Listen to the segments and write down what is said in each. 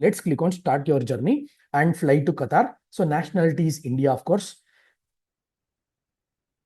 Let's click on start your journey and fly to Qatar. So nationality is India, of course.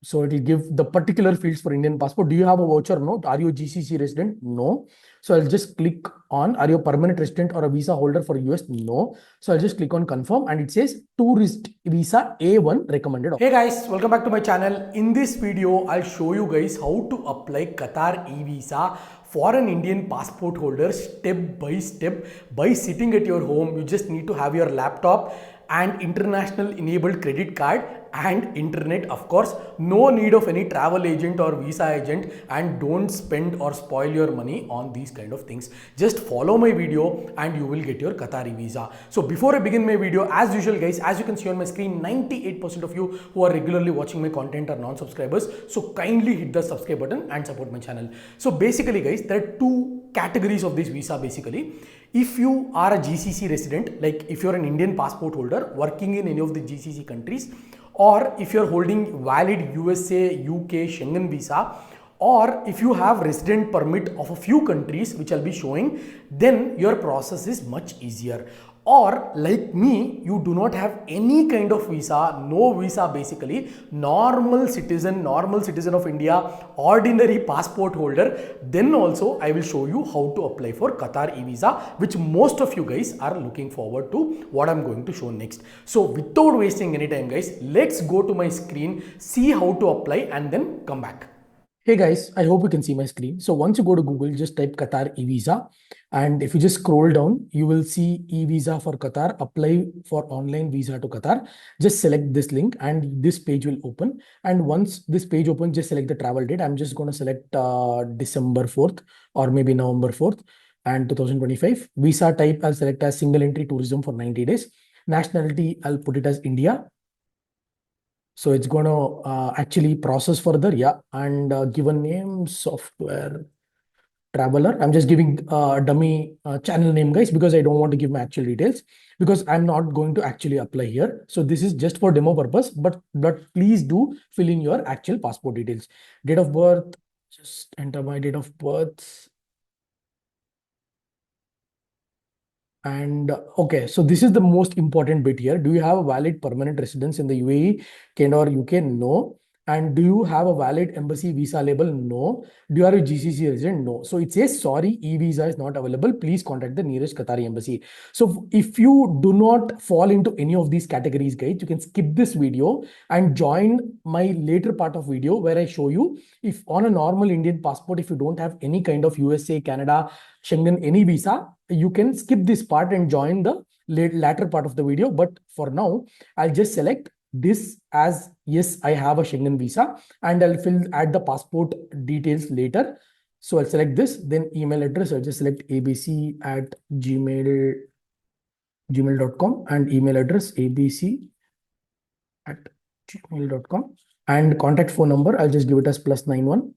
So it will give the particular fields for Indian passport. Do you have a voucher? No. Are you a GCC resident? No. So I'll just click on, are you a permanent resident or a visa holder for US? No. So I'll just click on confirm and it says tourist visa A1 recommended. Hey guys, welcome back to my channel. In this video, I'll show you guys how to apply Qatar eVisa for an Indian passport holder step by step by sitting at your home. You just need to have your laptop and international enabled credit card and internet, of course. No need of any travel agent or visa agent, and don't spend or spoil your money on these kind of things. Just follow my video and you will get your Qatar visa. So before I begin my video, as usual guys, as you can see on my screen, 98% of you who are regularly watching my content are non-subscribers. So kindly hit the subscribe button and support my channel. So basically guys, there are two categories of this visa basically. If you are a GCC resident, like if you're an Indian passport holder working in any of the GCC countries, or if you're holding valid USA, UK, Schengen visa, or if you have resident permit of a few countries, which I'll be showing, then your process is much easier. Or like me, you do not have any kind of visa, no visa basically, normal citizen of India, ordinary passport holder, then also I will show you how to apply for Qatar e-visa, which most of you guys are looking forward to what I'm going to show next. So without wasting any time guys, let's go to my screen, see how to apply and then come back. Hey guys, I hope you can see my screen. So once you go to Google, just type Qatar eVisa. And if you just scroll down, you will see eVisa for Qatar, apply for online visa to Qatar. Just select this link and this page will open. And once this page opens, just select the travel date. I'm just going to select December 4th or maybe November 4th and 2025. Visa type, I'll select as single entry tourism for 90 days. Nationality, I'll put it as India. So it's going to actually process further, yeah, and given name software traveler. I'm just giving a dummy channel name, guys, because I don't want to give my actual details because I'm not going to actually apply here. So this is just for demo purpose, but please do fill in your actual passport details. Date of birth, just enter my date of birth. And okay, so this is the most important bit here. Do you have a valid permanent residence in the UAE, Canada or UK? No. And do you have a valid embassy visa label? No. Do you are a GCC resident? No. So it says, sorry, e-visa is not available. Please contact the nearest Qatari embassy. So if you do not fall into any of these categories, guys, you can skip this video and join my later part of video where I show you if on a normal Indian passport, if you don't have any kind of USA, Canada, Schengen, any visa, you can skip this part and join the latter part of the video. But for now, I'll just select this as yes, I have a Schengen visa, and I'll add the passport details later. So I'll select this, then email address, I'll just select abc@gmail.com and email address abc@gmail.com, and contact phone number, I'll just give it as +91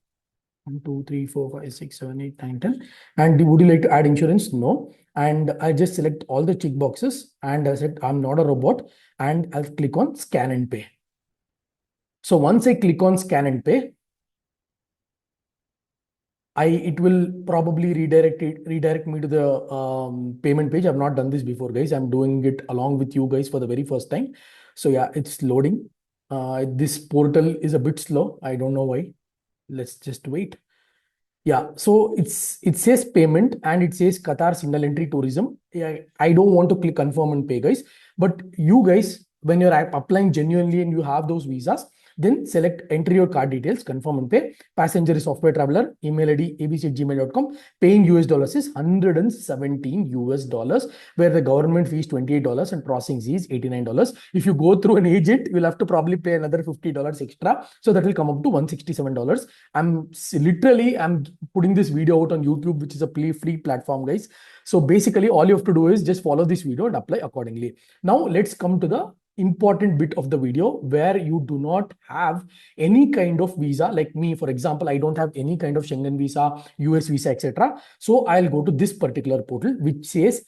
1 2 3 4 5 6 7 8 9 10. And would you like to add insurance? No. And I just select all the check boxes and I said I'm not a robot, and I'll click on scan and pay. So once I click on scan and pay, it will probably redirect me to the payment page. I've not done this before, guys. I'm doing it along with you guys for the very first time. So yeah, it's loading. This portal is a bit slow. I don't know why. Let's just wait. Yeah, so it says payment and it says Qatar single entry tourism. Yeah, I don't want to click confirm and pay, guys. But you guys, when you're applying genuinely and you have those visas, then select enter your card details, confirm and pay. Passenger is software traveler, email ID abc@gmail.com. Paying US dollars is $117 US, where the government fee is $28 and processing fee is $89. If you go through an agent, you'll have to probably pay another $50 extra. So that will come up to $167. I'm putting this video out on YouTube, which is a free platform, guys. So basically all you have to do is just follow this video and apply accordingly. Now let's come to the important bit of the video where you do not have any kind of visa. Like me, for example, I don't have any kind of Schengen visa, US visa, etc. So I'll go to this particular portal which says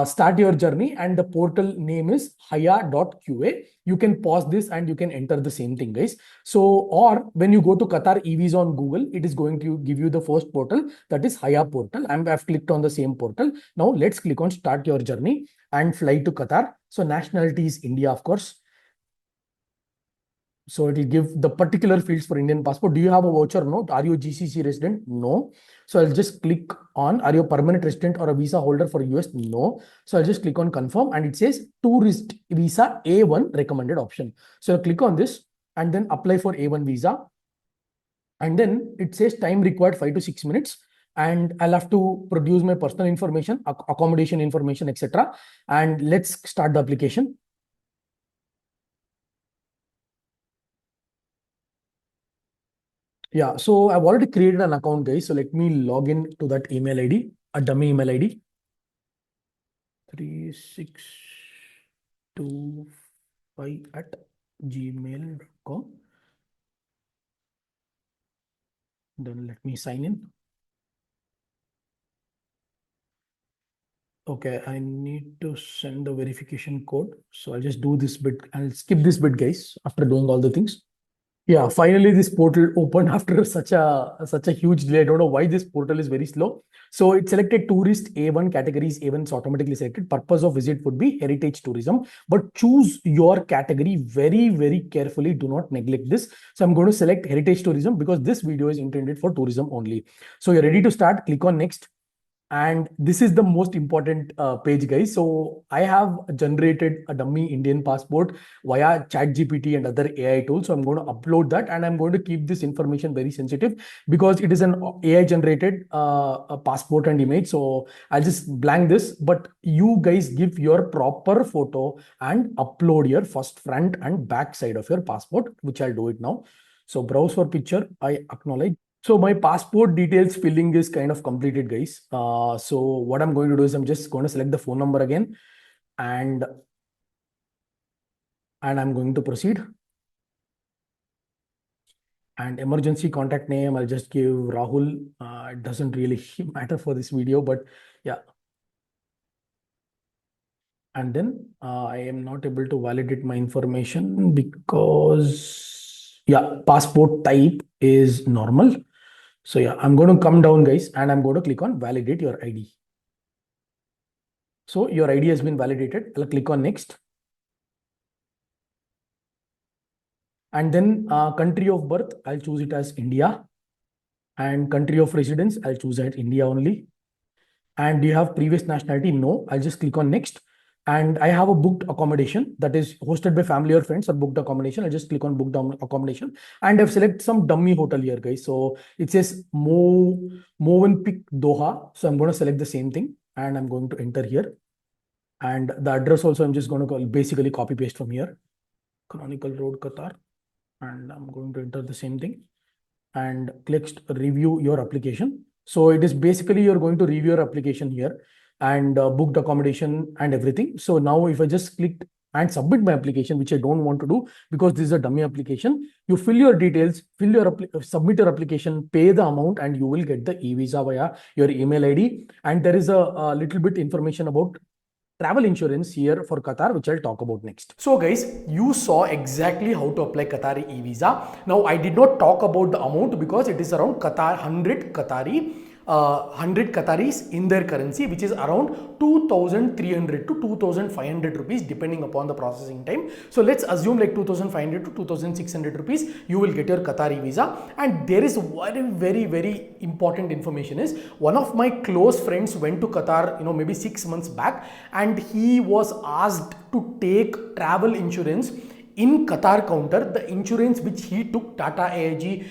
start your journey, and the portal name is haya.qa. You can pause this and you can enter the same thing, guys. So, or when you go to Qatar eVisa on Google, it is going to give you the first portal, that is Haya portal. I've clicked on the same portal. Now let's click on start your journey and fly to Qatar. So nationality is India, of course. So it will give the particular fields for Indian passport. Do you have a voucher? No. Are you a GCC resident? No. So I'll just click on, are you a permanent resident or a visa holder for US? No. So I'll just click on confirm, and it says tourist visa A1 recommended option. So I'll click on this and then apply for A1 visa. And then it says time required 5 to 6 minutes. And I'll have to produce my personal information, accommodation information, etc. And let's start the application. Yeah, so I've already created an account, guys. So let me log in to that email ID, a dummy email ID. 3625@gmail.com. Then let me sign in. Okay, I need to send the verification code. So I'll just do this bit. I'll skip this bit, guys, after doing all the things. Yeah, finally this portal opened after such a huge delay. I don't know why this portal is very slow. So it selected tourist A1 categories. A1 is automatically selected. Purpose of visit would be heritage tourism, but choose your category very, very carefully. Do not neglect this. So I'm going to select heritage tourism because this video is intended for tourism only. So you're ready to start. Click on next. And this is the most important page, guys. So I have generated a dummy Indian passport via ChatGPT and other AI tools. So I'm going to upload that, and I'm going to keep this information very sensitive because it is an AI generated passport and image. So I'll just blank this, but you guys give your proper photo and upload your first front and back side of your passport, which I'll do it now. So browse for picture, I acknowledge. So my passport details filling is kind of completed, guys. So what I'm going to do is I'm just going to select the phone number again, and I'm going to proceed. And emergency contact name, I'll just give Rahul. It doesn't really matter for this video, but yeah. And then I am not able to validate my information because, yeah, passport type is normal. So yeah, I'm going to come down, guys, and I'm going to click on validate your ID. So your ID has been validated. I'll click on next. And then country of birth, I'll choose it as India. And country of residence, I'll choose it India only. And do you have previous nationality? No. I'll just click on next. And I have a booked accommodation that is hosted by family or friends, or booked accommodation. I'll just click on booked accommodation. And I've selected some dummy hotel here, guys. So it says Movenpick Doha. So I'm going to select the same thing and I'm going to enter here. And the address also, I'm just going to basically copy paste from here. Canonical Road, Qatar. And I'm going to enter the same thing and click review your application. So it is basically you're going to review your application here and booked accommodation and everything. So now if I just click and submit my application, which I don't want to do because this is a dummy application, you fill your details, submit your application, pay the amount, and you will get the eVisa via your email ID. And there is a little bit information about travel insurance here for Qatar, which I'll talk about next. So guys, you saw exactly how to apply Qatari eVisa. Now I did not talk about the amount because it is around 100 Qataris in their currency, which is around 2,300 to 2,500 rupees depending upon the processing time. So let's assume like 2,500 to 2,600 rupees, you will get your Qatari visa. And there is very important information is one of my close friends went to Qatar, maybe 6 months back, and he was asked to take travel insurance in Qatar counter. The insurance which he took, Tata AIG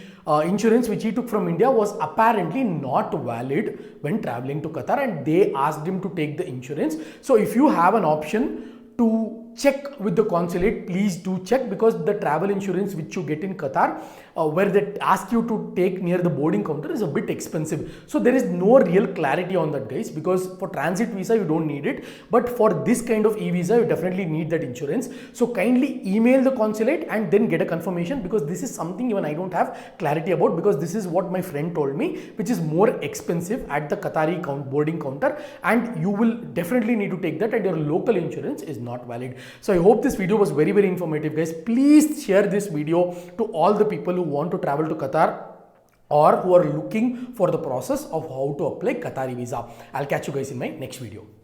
insurance which he took from India, was apparently not valid when traveling to Qatar, and they asked him to take the insurance. So if you have an option to check with the consulate, please do check, because the travel insurance which you get in Qatar where they ask you to take near the boarding counter is a bit expensive. So there is no real clarity on that, guys, because for transit visa you don't need it, but for this kind of e-visa you definitely need that insurance. So kindly email the consulate and then get a confirmation, because this is something even I don't have clarity about, because this is what my friend told me, which is more expensive at the Qatari boarding counter, and you will definitely need to take that, and your local insurance is not valid. So I hope this video was very, very informative, guys. Please share this video to all the people who want to travel to Qatar or who are looking for the process of how to apply Qatari visa. I'll catch you guys in my next video.